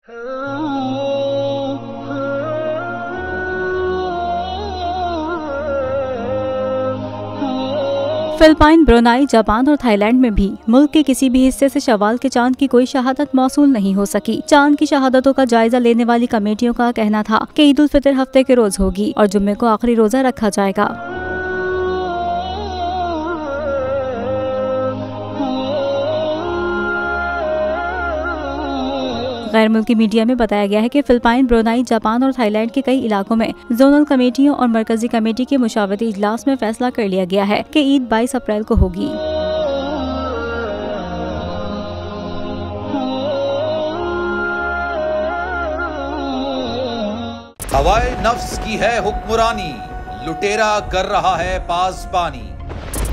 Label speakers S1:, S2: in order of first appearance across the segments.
S1: Philippine, Brunei, Japan और Thailand में भी मुल्क के किसी भी हिस्से से शव्वाल के चांद की कोई शहादत मौसूल नहीं हो सकी। चांद की शहादतों का जायजा लेने वाली कमेटियों का कहना था कि ईद उल फितर हफ्ते के रोज होगी और जुम्मे को आखिरी रोजा रखा जाएगा। गैर मुल्की मीडिया में बताया गया है कि फिलिपाइन, ब्रुनाई, जापान और थाईलैंड के कई इलाकों में जोनल कमेटियों और मरकजी कमेटी के मुशावरती इजलास में फैसला कर लिया गया है कि ईद 22 अप्रैल को होगी।
S2: हवाए नफ्स की है हुक्मरानी, लुटेरा कर रहा है पासबानी।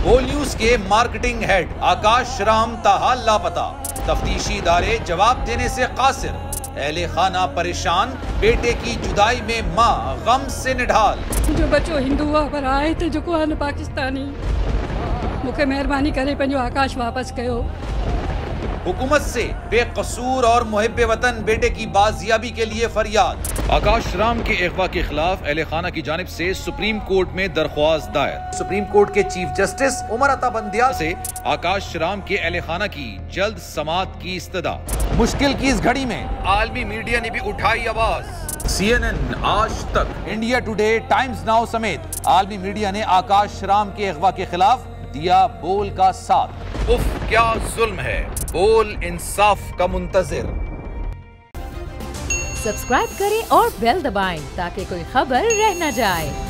S2: बोल न्यूज के मार्केटिंग हेड आकाश राम ताहा लापता, तफ्तीशी इदारे जवाब देने से कासिर। अहले खाना परेशान, बेटे की जुदाई में माँ गम से निढाल।
S3: जो बच्चो हिंदू हुआ पर आए थे जो को पाकिस्तानी, मुझे मेहरबानी करे पंहिंजो आकाश वापस कयो।
S2: हुकूमत से बेकसूर और मुहिब्बे वतन बेटे की बाजियाबी के लिए फरियाद। आकाश राम के अगवा के खिलाफ अहले खाना की जानिब से सुप्रीम कोर्ट में दरख्वास्त दायर। सुप्रीम कोर्ट के चीफ जस्टिस उमर अता बंदियाल से आकाश राम के अहले खाना की जल्द समाअत की इस्तदा। मुश्किल की इस घड़ी में आलमी मीडिया ने भी उठाई आवाज। CNN, आज तक, इंडिया टुडे, टाइम्स नाउ समेत आलमी मीडिया ने आकाश राम के अगवा के खिलाफ दिया बोल का साथ। उफ क्या जुल्म है, बोल इंसाफ का मुंतजिर।
S4: सब्सक्राइब करें और बेल दबाएं ताकि कोई खबर रह न जाए।